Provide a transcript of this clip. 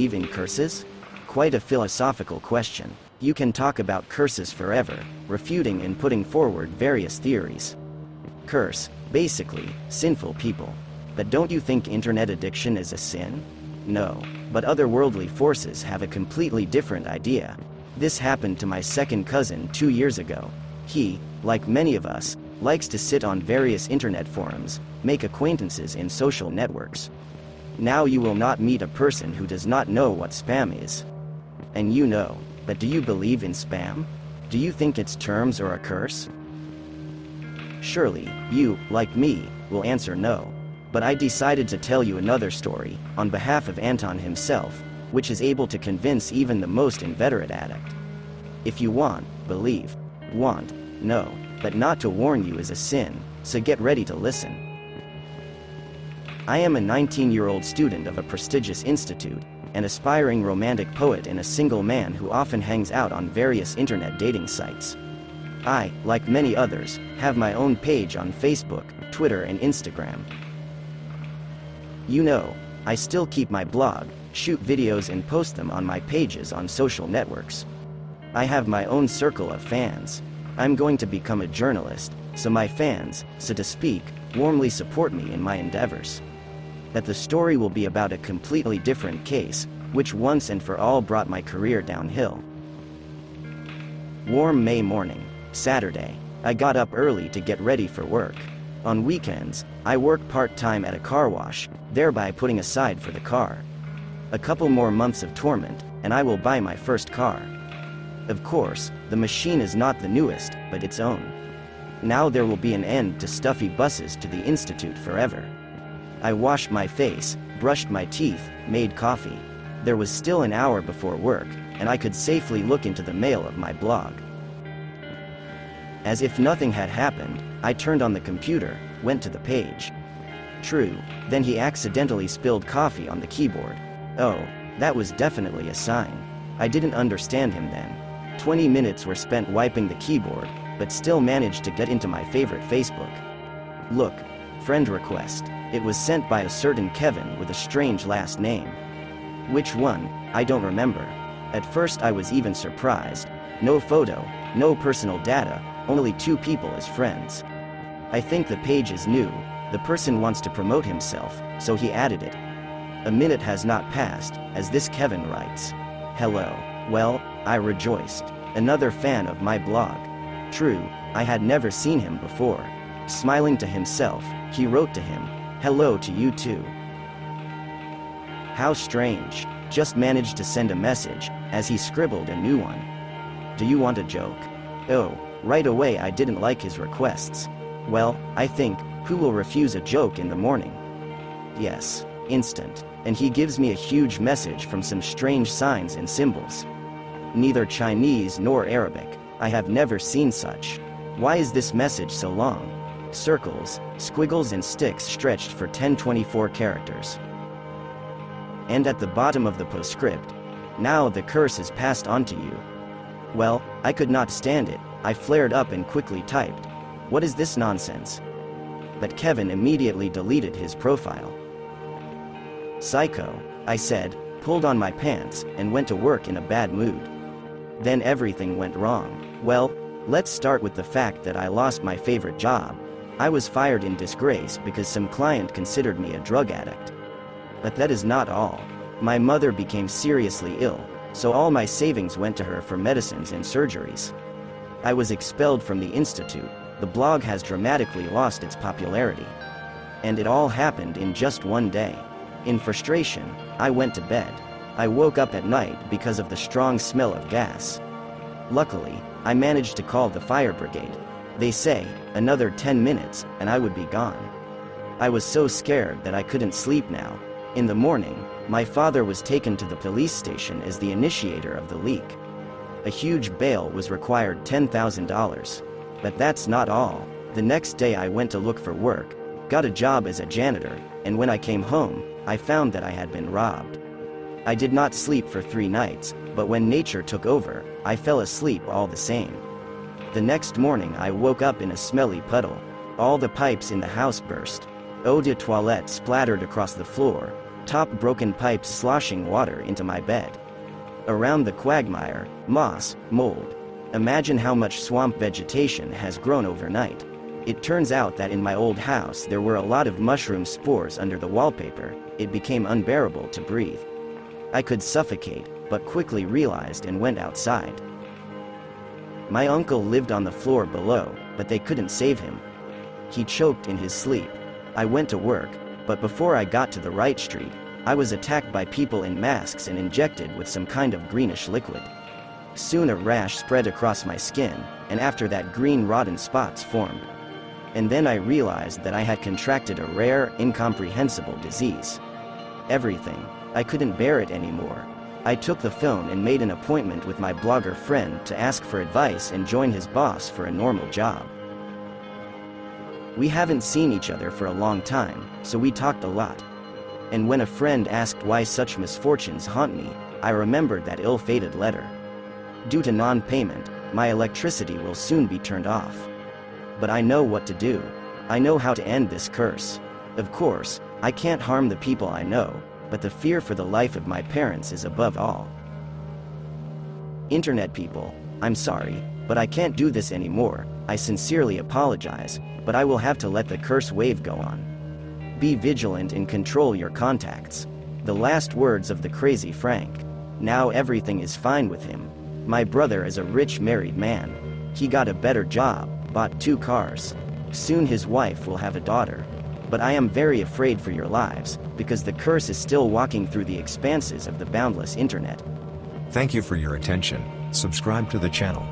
believe in curses? Quite a philosophical question. You can talk about curses forever, refuting and putting forward various theories. Curse, basically, sinful people. But don't you think internet addiction is a sin? No. But otherworldly forces have a completely different idea. This happened to my second cousin 2 years ago. He, like many of us, likes to sit on various internet forums, make acquaintances in social networks. Now you will not meet a person who does not know what spam is. And you know, but do you believe in spam? Do you think it's terms or a curse? Surely, you, like me, will answer no. But I decided to tell you another story, on behalf of Anton himself, which is able to convince even the most inveterate addict. If you want, believe. Want, no, but not to warn you is a sin, so get ready to listen. I am a 19-year-old student of a prestigious institute, an aspiring romantic poet and a single man who often hangs out on various internet dating sites. I, like many others, have my own page on Facebook, Twitter and Instagram. You know, I still keep my blog, shoot videos and post them on my pages on social networks. I have my own circle of fans. I'm going to become a journalist, so my fans, so to speak, warmly support me in my endeavors. But the story will be about a completely different case, which once and for all brought my career downhill. Warm May morning, Saturday. I got up early to get ready for work. On weekends, I work part-time at a car wash, thereby putting aside for the car. A couple more months of torment, and I will buy my first car. Of course, the machine is not the newest, but its own. Now there will be an end to stuffy buses to the institute forever. I washed my face, brushed my teeth, made coffee. There was still an hour before work, and I could safely look into the mail of my blog. As if nothing had happened, I turned on the computer, went to the page. True, then he accidentally spilled coffee on the keyboard. Oh, that was definitely a sign. I didn't understand him then. 20 minutes were spent wiping the keyboard, but still managed to get into my favorite Facebook. Look, friend request. It was sent by a certain Kevin with a strange last name. Which one, I don't remember. At first I was even surprised. No photo, no personal data, only 2 people as friends. I think the page is new, the person wants to promote himself, so he added it. A minute has not passed, as this Kevin writes. Hello. Well, I rejoiced. Another fan of my blog. True, I had never seen him before. Smiling to himself, he wrote to him, hello to you too. How strange. Just managed to send a message, as he scribbled a new one. Do you want a joke? Oh, right away I didn't like his requests. Well, I think, who will refuse a joke in the morning? Yes, instant. And he gives me a huge message from some strange signs and symbols. Neither Chinese nor Arabic. I have never seen such. Why is this message so long? Circles, squiggles and sticks stretched for 1024 characters. And at the bottom of the postscript, now the curse is passed on to you. Well, I could not stand it. I flared up and quickly typed, what is this nonsense? But Kevin immediately deleted his profile. Psycho, I said, pulled on my pants, and went to work in a bad mood. Then everything went wrong. Well, let's start with the fact that I lost my favorite job. I was fired in disgrace because some client considered me a drug addict. But that is not all. My mother became seriously ill, so all my savings went to her for medicines and surgeries. I was expelled from the institute. The blog has dramatically lost its popularity. And it all happened in just one day. In frustration, I went to bed. I woke up at night because of the strong smell of gas. Luckily, I managed to call the fire brigade. They say, another 10 minutes, and I would be gone. I was so scared that I couldn't sleep now. In the morning, my father was taken to the police station as the initiator of the leak. A huge bail was required, $10,000. But that's not all. The next day I went to look for work, got a job as a janitor, and when I came home, I found that I had been robbed. I did not sleep for 3 nights, but when nature took over, I fell asleep all the same. The next morning I woke up in a smelly puddle. All the pipes in the house burst. Eau de toilette splattered across the floor. Top broken pipes sloshing water into my bed. Around the quagmire, moss, mold. Imagine how much swamp vegetation has grown overnight. It turns out that in my old house there were a lot of mushroom spores under the wallpaper. It became unbearable to breathe. I could suffocate, but quickly realized and went outside. My uncle lived on the floor below, but they couldn't save him. He choked in his sleep. I went to work, but before I got to the right street, I was attacked by people in masks and injected with some kind of greenish liquid. Soon a rash spread across my skin, and after that green rotten spots formed. And then I realized that I had contracted a rare, incomprehensible disease. Everything. I couldn't bear it anymore. I took the phone and made an appointment with my blogger friend to ask for advice and join his boss for a normal job. We haven't seen each other for a long time, so we talked a lot. And when a friend asked why such misfortunes haunt me, I remembered that ill-fated letter. Due to non-payment, my electricity will soon be turned off. But I know what to do. I know how to end this curse. Of course, I can't harm the people I know, but the fear for the life of my parents is above all. Internet people, I'm sorry, but I can't do this anymore. I sincerely apologize, but I will have to let the curse wave go on. Be vigilant and control your contacts. The last words of the crazy Frank. Now everything is fine with him. My brother is a rich married man. He got a better job, bought 2 cars. Soon his wife will have a daughter. But I am very afraid for your lives, because the curse is still walking through the expanses of the boundless internet. Thank you for your attention. Subscribe to the channel.